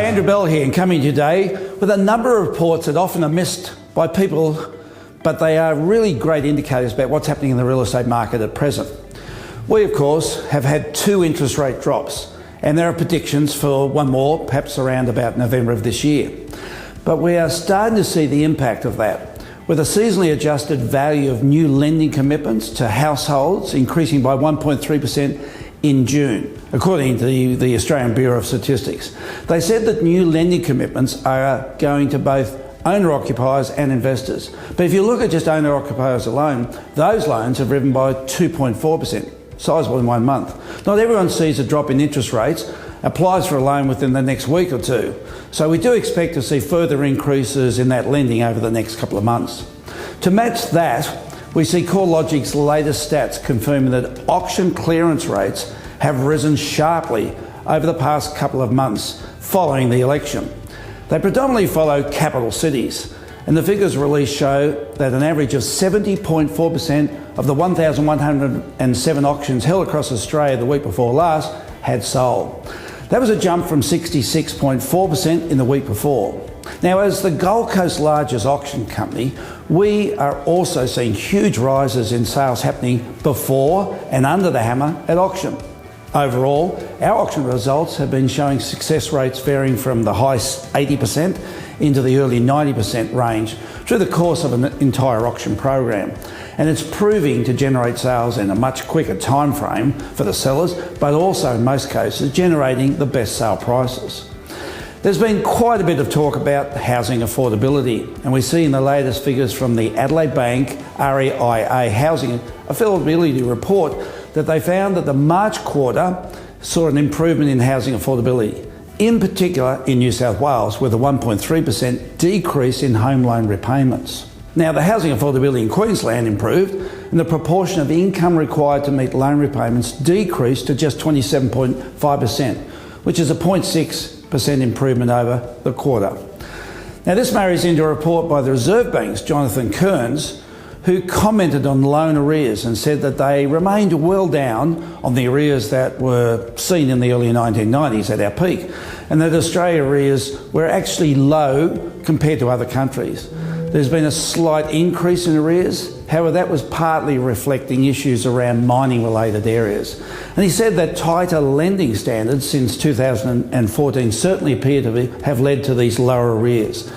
G'day, Andrew Bell here, and coming today with a number of reports that often are missed by people, but they are really great indicators about what's happening in the real estate market at present. We, of course, have had 2 interest rate drops, and there are predictions for one more, perhaps around about November of this year. But we are starting to see the impact of that, with a seasonally adjusted value of new lending commitments to households increasing by 1.3% in June, according to the Australian Bureau of Statistics. They said that new lending commitments are going to both owner-occupiers and investors. But if you look at just owner-occupiers alone, those loans have risen by 2.4%, sizeable in 1 month. Not everyone sees a drop in interest rates, applies for a loan within the next week or two. So we do expect to see further increases in that lending over the next couple of months. To match that, we see CoreLogic's latest stats confirming that auction clearance rates have risen sharply over the past couple of months following the election. They predominantly follow capital cities, and the figures released show that an average of 70.4% of the 1,107 auctions held across Australia the week before last had sold. That was a jump from 66.4% in the week before. Now, as the Gold Coast's largest auction company, we are also seeing huge rises in sales happening before and under the hammer at auction. Overall, our auction results have been showing success rates varying from the high 80% into the early 90% range through the course of an entire auction program. And it's proving to generate sales in a much quicker time frame for the sellers, but also in most cases generating the best sale prices. There's been quite a bit of talk about housing affordability, and we see in the latest figures from the Adelaide Bank REIA Housing Affordability Report that they found that the March quarter saw an improvement in housing affordability, in particular in New South Wales, with a 1.3% decrease in home loan repayments. Now, the housing affordability in Queensland improved, and the proportion of income required to meet loan repayments decreased to just 27.5%, which is a 0.6% improvement over the quarter. Now, this marries into a report by the Reserve Bank's Jonathan Kearns, who commented on loan arrears and said that they remained well down on the arrears that were seen in the early 1990s at our peak, and that Australia arrears were actually low compared to other countries. There's been a slight increase in arrears. However, that was partly reflecting issues around mining-related areas. And he said that tighter lending standards since 2014 certainly appear to have led to these lower arrears.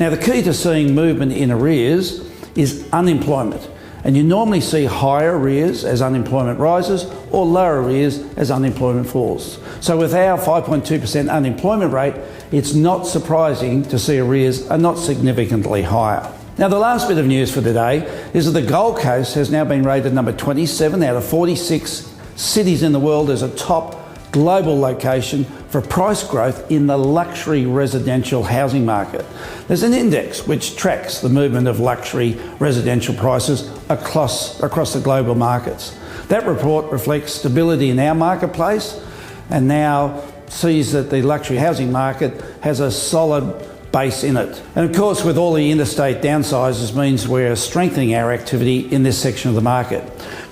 Now, the key to seeing movement in arrears is unemployment. And you normally see higher arrears as unemployment rises or lower arrears as unemployment falls. So with our 5.2% unemployment rate, it's not surprising to see arrears are not significantly higher. Now, the last bit of news for today is that the Gold Coast has now been rated number 27 out of 46 cities in the world as a top global location for price growth in the luxury residential housing market. There's an index which tracks the movement of luxury residential prices across the global markets. That report reflects stability in our marketplace and now sees that the luxury housing market has a solid base in it. And of course, with all the interstate downsizes means we're strengthening our activity in this section of the market.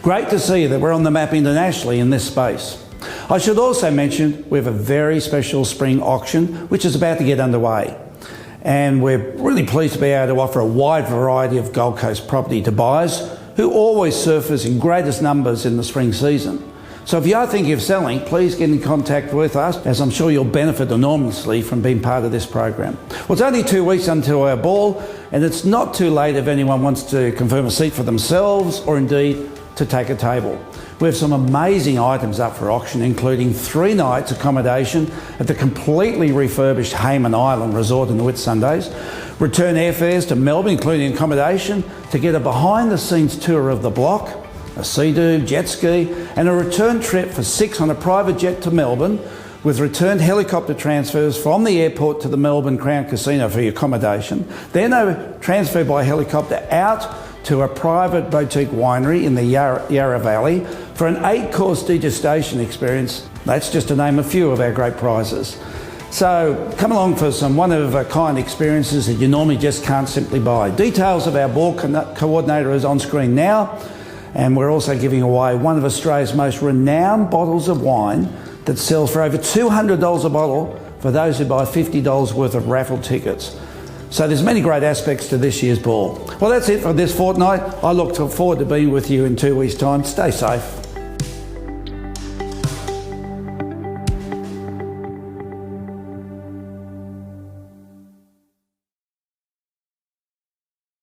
Great to see that we're on the map internationally in this space. I should also mention we have a very special spring auction which is about to get underway, and we're really pleased to be able to offer a wide variety of Gold Coast property to buyers who always surface in greatest numbers in the spring season. So if you are thinking of selling, please get in contact with us, as I'm sure you'll benefit enormously from being part of this program. Well, it's only 2 weeks until our ball, and it's not too late if anyone wants to confirm a seat for themselves or indeed to take a table. We have some amazing items up for auction, including 3 nights accommodation at the completely refurbished Hayman Island Resort in the Whitsundays, return airfares to Melbourne, including accommodation, to get a behind-the-scenes tour of the block, a sea-doo, jet ski, and a return trip for 6 on a private jet to Melbourne, with returned helicopter transfers from the airport to the Melbourne Crown Casino for your accommodation, then a transfer by helicopter out to a private boutique winery in the Yarra Valley for an 8-course degustation experience. That's just to name a few of our great prizes. So come along for some one-of-a-kind experiences that you normally just can't simply buy. Details of our ball coordinator is on screen now, and we're also giving away one of Australia's most renowned bottles of wine that sells for over $200 a bottle for for those who buy $50 worth of raffle tickets. So there's many great aspects to this year's ball. Well, that's it for this fortnight. I look forward to being with you in 2 weeks' time. Stay safe.